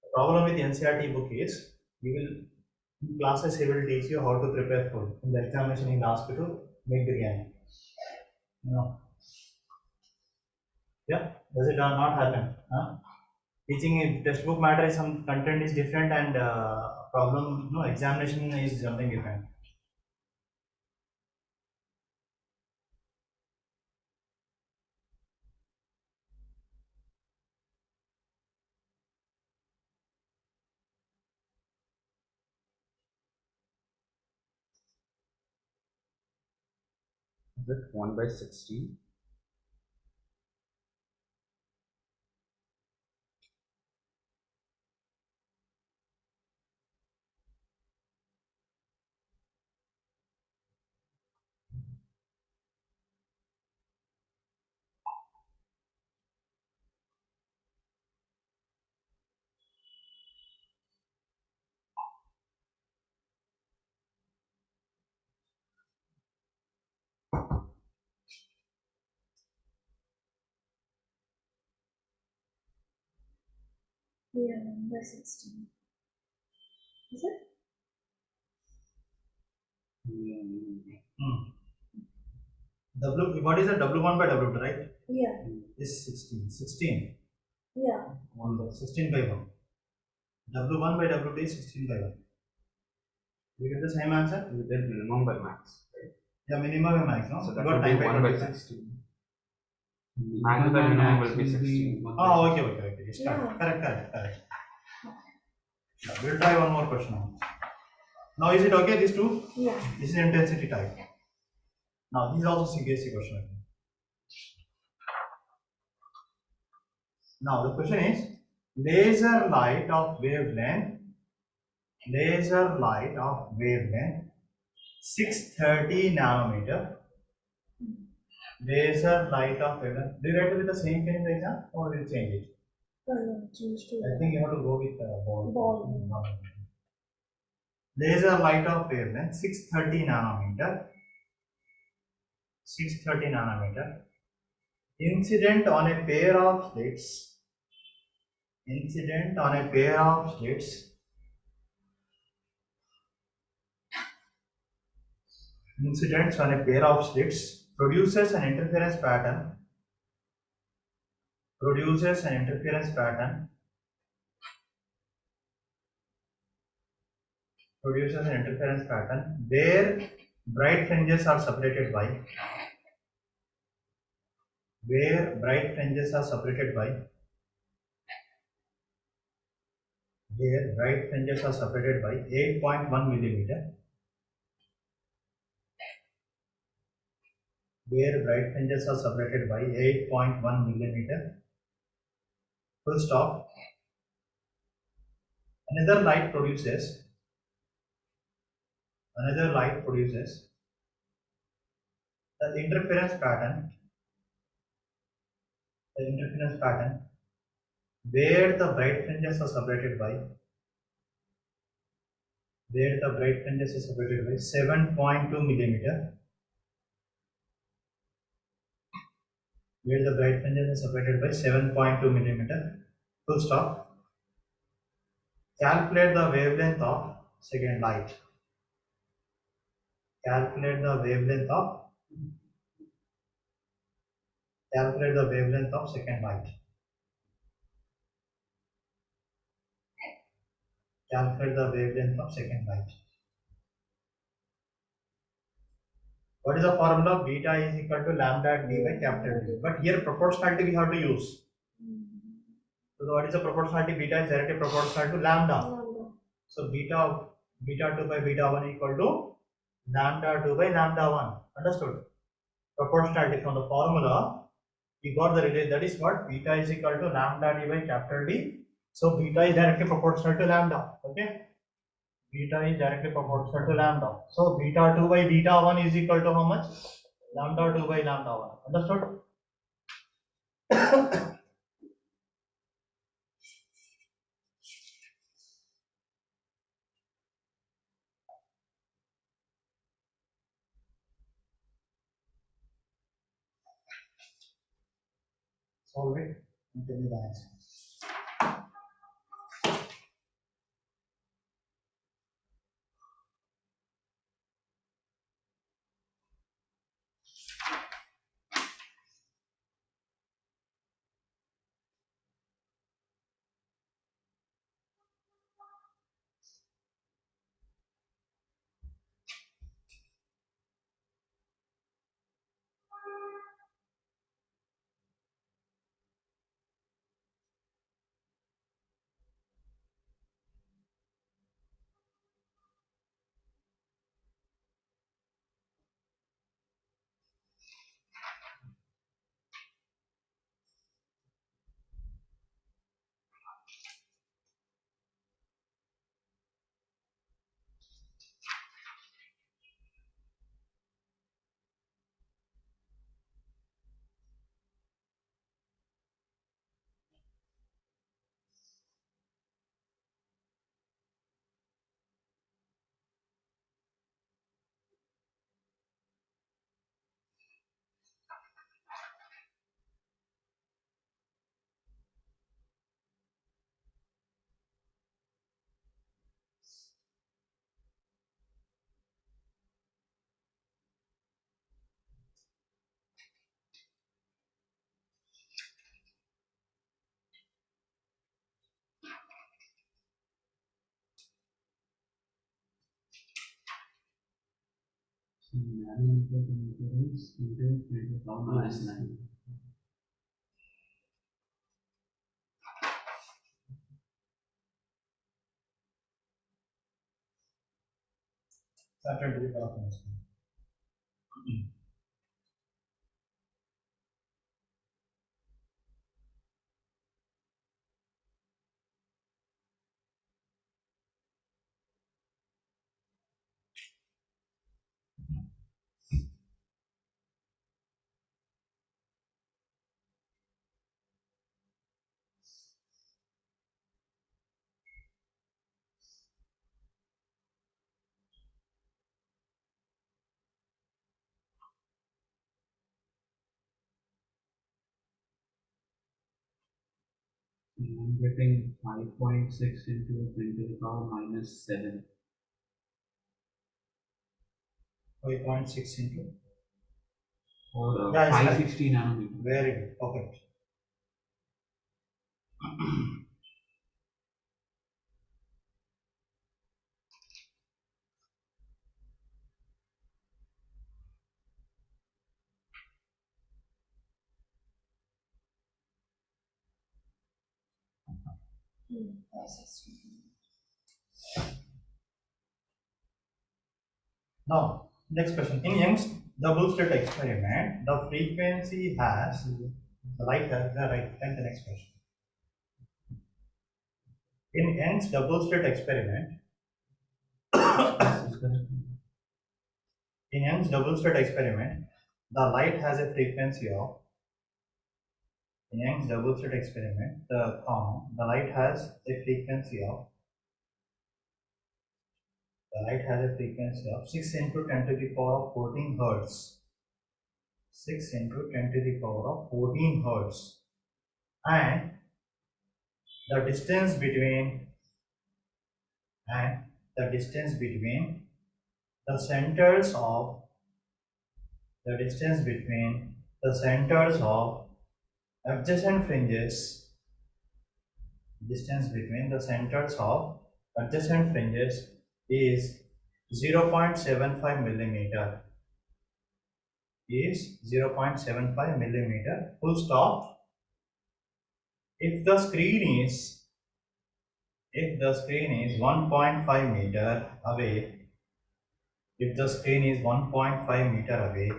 The problem with NCERT book is you will in classes he will teach you how to prepare food. In the examination he will ask you to make biryani. No. Yeah, does it not happen? Huh? Teaching in textbook matter is some content is different and problem no examination is something different. Is it 1 by 16? Yeah, number 16. Is it? W, what is the W1 by W2, right? Yeah. Is 16. 16. Yeah. 16 by 1. W1 by W2 is 16 by 1. You get the same answer? You did minimum by max, right? Yeah, minimum and max, no? So You that got will be time by 1 by 20. 16. Max by minimum will be 16. Oh, okay. It's Yeah. correct. Yeah, we'll try one more question now. Now, is it okay, these two? Yeah. This is intensity type. Now, this is also CBSE question. Now, the question is laser light of wavelength 630 nanometer. Laser light of wavelength. Do you write it with the same pen in the exam or will you change it? No, change to I think you have to go with ball. Ball. Laser light of wavelength 630 nanometer. Incident on a pair of slits. Incidents on a pair of slits produces an interference pattern. Where bright fringes are separated by where bright fringes are separated by 8.1 millimeter. Where bright fringes are separated by 8.1 millimeter. Full stop. Another light produces the interference pattern where the bright fringes are separated by 7.2 millimeter. Where the bright fringes are separated by 7.2 millimeter. Full stop. Calculate the wavelength of second light. Calculate the wavelength of second light. What is the formula? Beta is equal to lambda d by capital D. But here proportionality we have to use. So what is the proportionality? Beta is directly proportional to lambda. So beta 2 by beta 1 equal to lambda 2 by lambda 1. Understood? Proportionality from the formula, we got the relation, that is what beta is equal to lambda d by capital D. So beta is directly proportional to lambda. Okay, beta is directly proportional to lambda. So beta 2 by beta 1 is equal to how much? Lambda 2 by lambda 1. Understood? Solve it and tell me the answer. So nanometer to meter is into 10 to the power minus 9. Certain degree of constant. I'm getting 5.6 into 10 to the power minus 7. 5.6 into. Or Yeah, it's 560 nanometer. Very good. Perfect. Now, next question. In Young's double slit experiment, the frequency has the right. And the next question. In Young's double slit experiment, in Young's double slit experiment, the light has a frequency of. In Young's double slit experiment, the light has a frequency of. The light has a frequency of 6 into 10 to the power of 14 hertz. 6 into 10 to the power of 14 hertz. And the distance between the centers of adjacent fringes is 0.75 millimeter, full stop. If the screen is 1.5 meter away, if the screen is 1.5 meter away,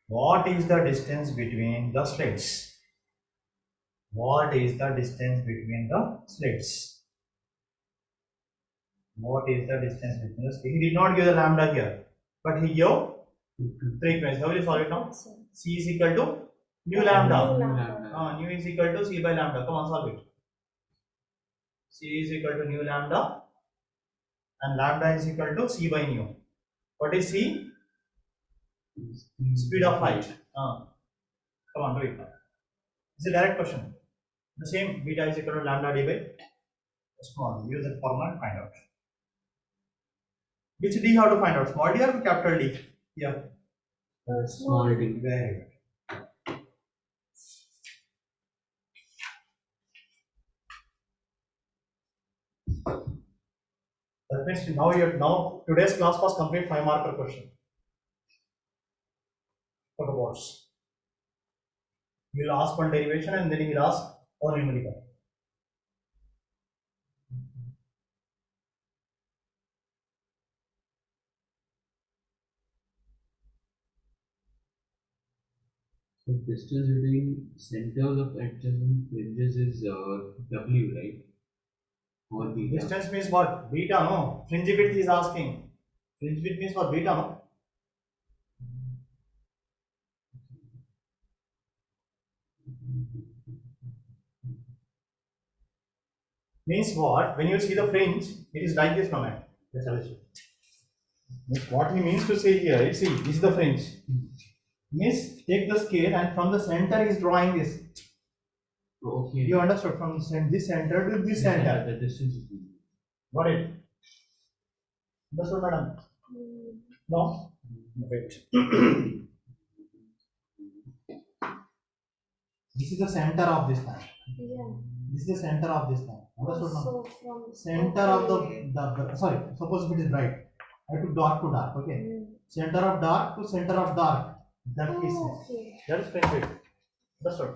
what is the distance between the slits? What is the distance between the slits? What is the distance between the slits? He did not give the lambda here, but he gave frequency. How will you solve it now? C is equal to nu lambda. Nu is equal to C by lambda. Come on, solve it. C is equal to nu lambda and lambda is equal to C by nu. What is C? Speed of light. Come on, do it now. It's a direct question. The same beta is equal to lambda d by small. Use that formula and find out. Which d how to find out? Small d or capital D? Yeah. Small d. Very good. That means now today's class was complete 5 marker question. For the boards. You will ask one derivation and then you will ask one numerical. So distance between centers of adjacent fringes is W, right? Or beta. Distance means what? Beta, no? Fringe width is asking. Fringe width means what? Beta, no? Means what? When you see the fringe, it is like this, no? That's how it is. Means what he means to say here, see, this is the fringe. Means take the scale and from the center is drawing this. Okay. You understood? From this center to this center. The distance is Got it? Understood, madam? No? Wait. This is the center of this line. Yeah. This is the center of this line. Understood now? So from Center of the sorry, suppose if it is bright. I took dark to dark, okay? Center of dark to center of dark. That is okay. that is fringe width. Understood?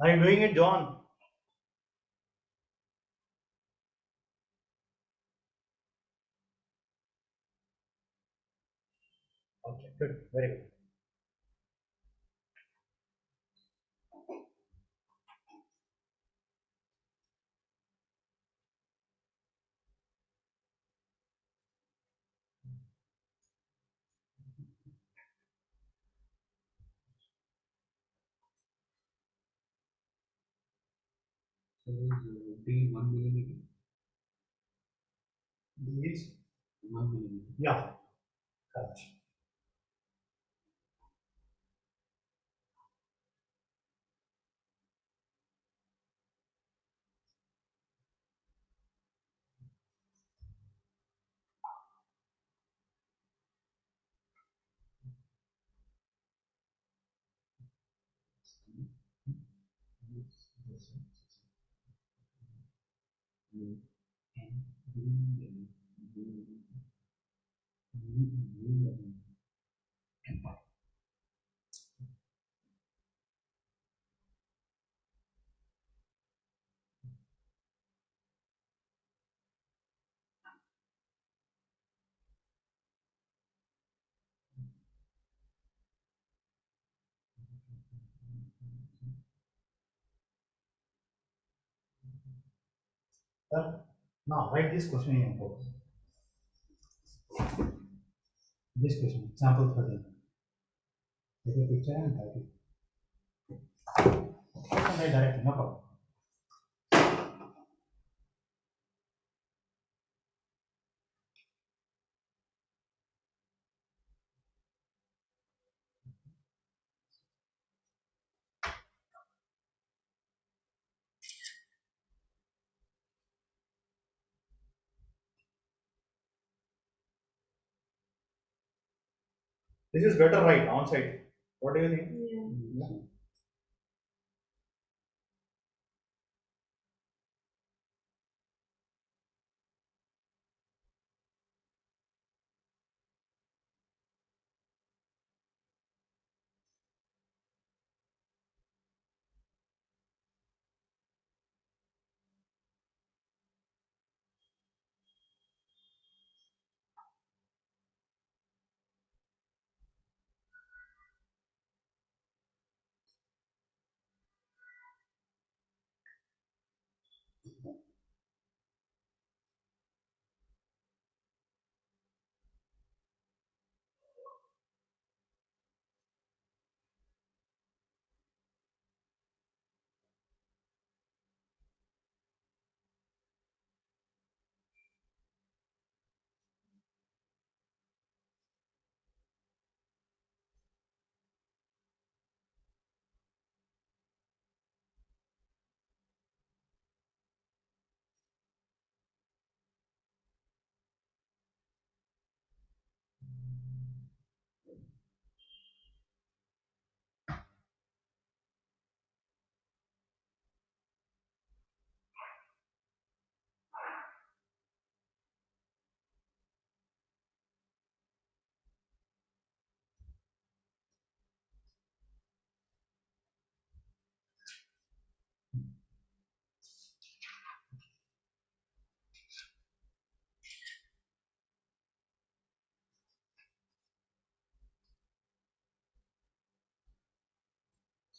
Are you doing it, John? Okay, good, very good. So D 1 millimeter. These, 1 millimeter. yeah, correct. Now write this question in your book. This question, example 13. Take a picture and write it. You can write directly, no problem. This is better, right? On site. What do you think? Yeah. Yeah.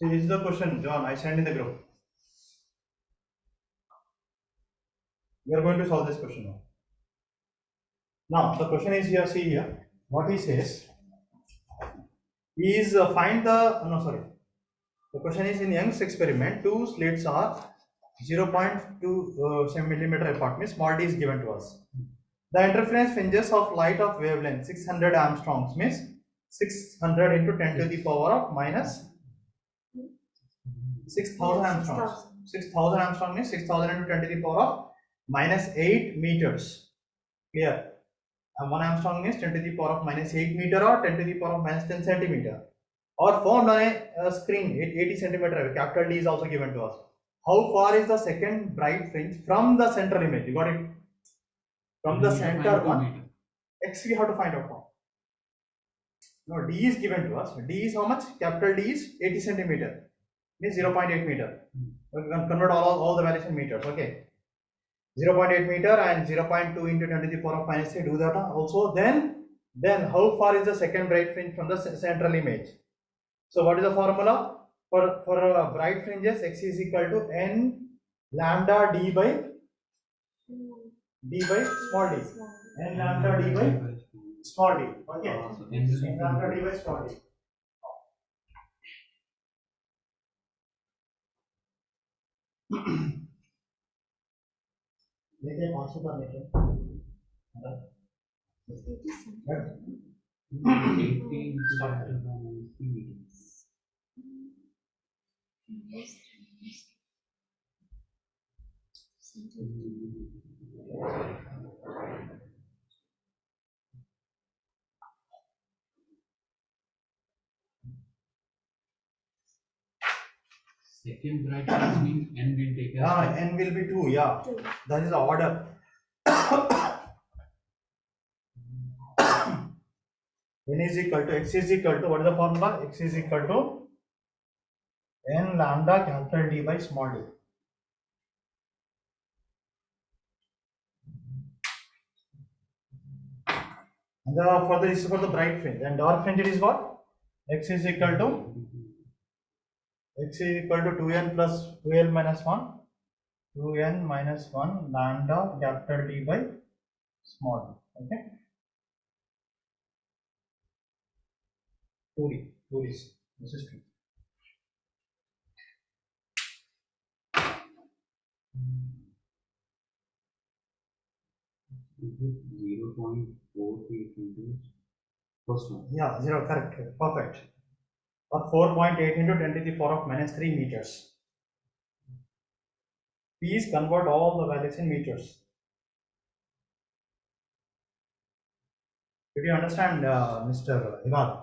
See, this is the question, John. I sent in the group. We are going to solve this question now. Now, the question is here. See here. What he says is find the no sorry. The question is in Young's experiment. Two slits are 0.2 millimeter apart. Means small d is given to us. The interference fringes of light of wavelength 600 Armstrongs means 600 into 10 to the power of minus 6000 Armstrongs. 6000 Armstrong means 6000 into 10 to the power of minus 8 meters. Clear? And 1 Armstrong means 10 to the power of minus 8 meter or 10 to the power of minus 10 centimeter. Or found on a screen 80 centimeter. Capital D is also given to us. How far is the second bright fringe from the central image? You got it? From the center one. X we have to find out now. No, D is given to us. D is how much? Capital D is 80 centimeter. Means 0.8 meter. We can convert all the values in meters. Okay. 0.8 meter and 0.2 into 10 to the power of minus 3. Do that also. Then how far is the second bright fringe from the central image? So what is the formula for bright fringes? X is equal to n lambda d by small d. N lambda d by small d. Okay. N lambda d by small d. देखिए 500 का देखिए 80 Second bright fringe means n will take as n will be 2. Yeah, 2. that is the order. N is equal to x is equal to what is the formula? X is equal to n lambda capital D by small d. And this is for the bright fringe, and dark fringe it is what? X is equal to 2n plus 2l minus 1, 2n minus 1 lambda capital D by small d. Okay. 2d. This is 2. Is it 0.48 meters? First one. Yeah, 0, correct, perfect. Or 4.8 into 10 to the power of minus 3 meters. Please convert all the values in meters. Did you understand, Mr. Ivan?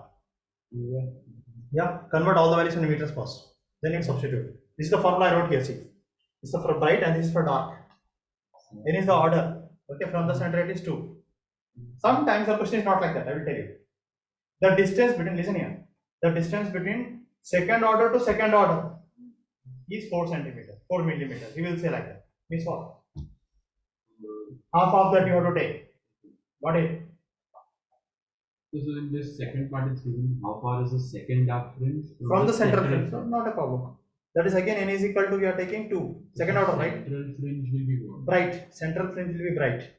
Yeah, convert all the values into meters first. Then you substitute. This is the formula I wrote here. See, this is for bright and this is for dark. Then is the order. Okay, from the center it is 2. Sometimes the question is not like that. I will tell you. The distance between, listen here, the distance between second order to second order is 4 centimeters, 4 millimeters. He will say like that. Means what? Half of that you have to take. Got it? So in this second part, it's given how far is the second dark fringe From the central fringe. So not a problem. That is again n is equal to, we are taking 2. Second order, right? Central fringe will be what? Bright. Central fringe will be bright.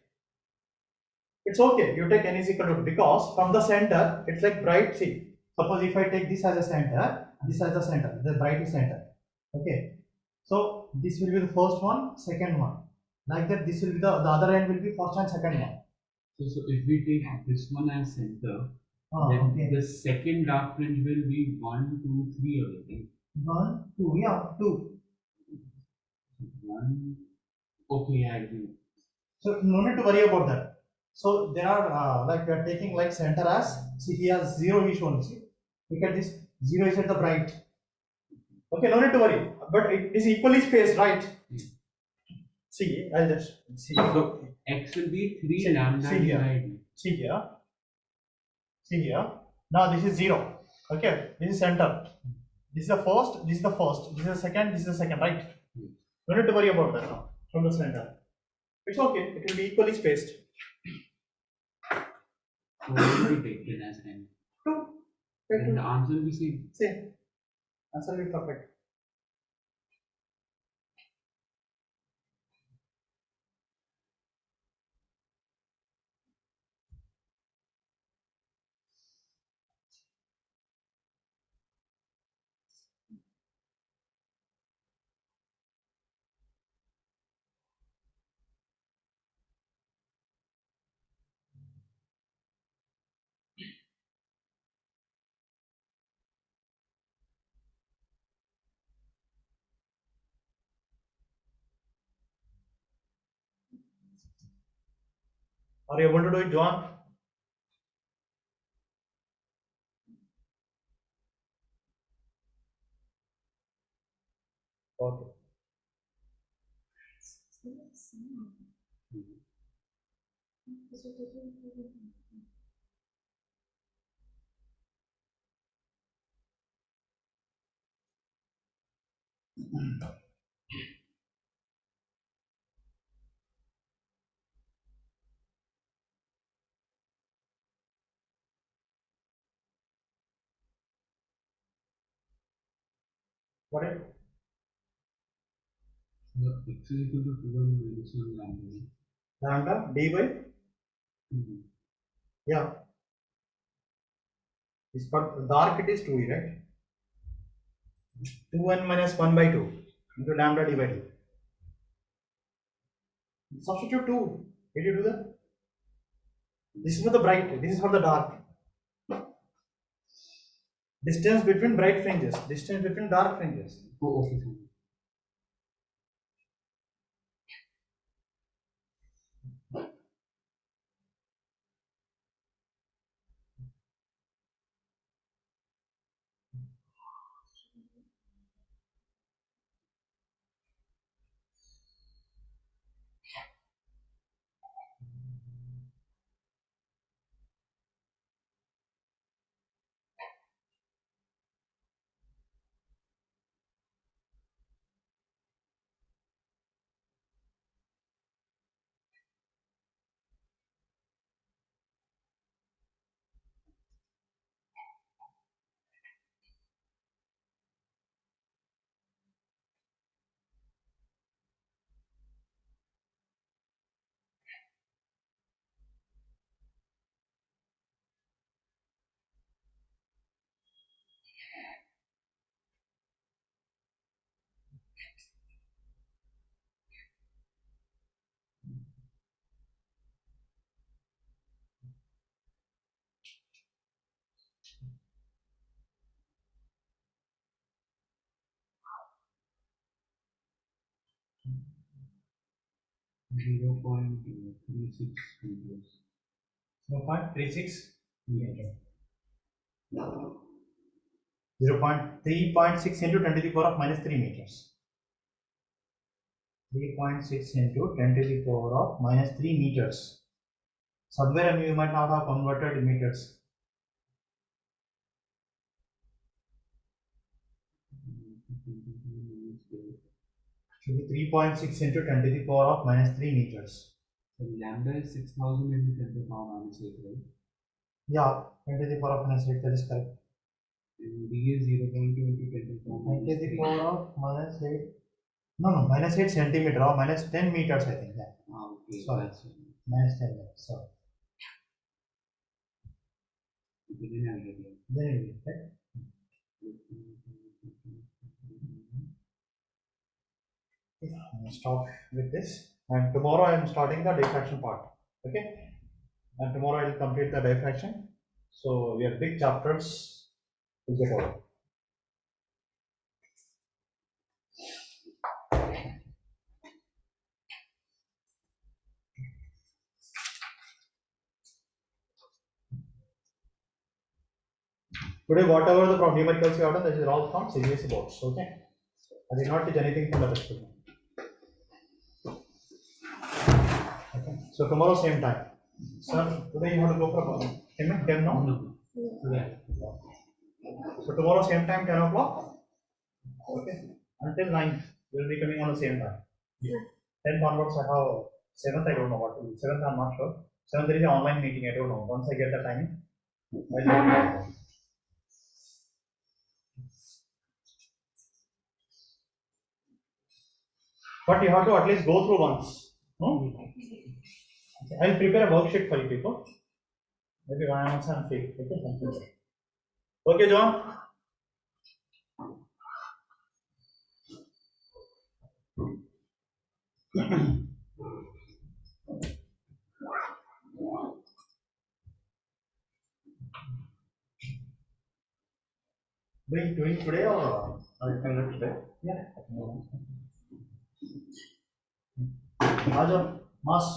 It's okay. You take n is equal to, because from the center, it's like bright. See, suppose if I take this as a center, this as the center, the bright is center. Okay. So this will be the first one, second one. Like that, this will be the other end will be first and second one. So if we take this one as center, then Okay. the second dark fringe will be 1, 2, 3 or something. 1, 2, yeah, 2. 1. Okay, I agree. So no need to worry about that. So there are like we are taking like center as, see here 0 is shown. See, look at this, 0 is at the bright. Okay, no need to worry. But it is equally spaced, right? See, I'll just see. So x will be 3 See- lambda see here. divided. See here. See here. Now this is 0. Okay, this is center. This is the first, this is the first, this is the second, this is the second, right? No need to worry about that now. From the center. It's okay, it will be equally spaced. So what will be taken as n? 2. And the answer will be same. See, answer will be perfect. Are you able to do it, John? Okay. What is So x is equal to 2 minus 1 lambda. lambda d by? Mhm. Yeah. This part dark it is 2, right? 2n minus 1 by 2 into lambda d by d. Substitute 2. Did you do that? This is for the bright, this is for the dark. Distance between bright fringes, distance between dark fringes. Oh, okay. Fine. Zero point 36 meters. 0.36 meter. 3.6 into 10 to the power of minus 3 meters. 3.6 into 10 to the power of minus 3 meters. Somewhere you might not have converted meters. Should be 3.6 into 10 to the power of minus 3 meters. So lambda is 6000 into 10 to the power minus 8, right? Yeah, 10 to the power of minus 8, that is correct. And d is 0.2 into 10 to the power 10 to minus the 3. power of minus 8. No, minus 8 centimeter or minus 10 meters, I think. Yeah. Okay, Sorry. that's it. Minus 10 meters. Sorry. Then I'll get it. Then it will be, right? I'm gonna stop with this. And tomorrow I am starting the diffraction part. Okay. And tomorrow I will complete the diffraction. So we have big chapters to get over. Today, whatever the numericals you have done, this is all from CBSE boards. Okay. I did not teach anything from the textbook. Okay. So tomorrow same time. Sir, today you have to go for 10 now? No. Yeah. So tomorrow same time 10 o'clock. Okay. Until 9 we will be coming on the same time. Yeah. 10 onwards I have 7th I don't know what to do. 7th I'm not sure. 7th there is an online meeting, I don't know. Once I get the timing, I'll let you know. But you have to at least go through once. No? Okay. I'll prepare a worksheet for you people. Maybe 1 month I'm free. Okay, thank you. Okay, John. Doing today or you can do today? Yeah. Mass.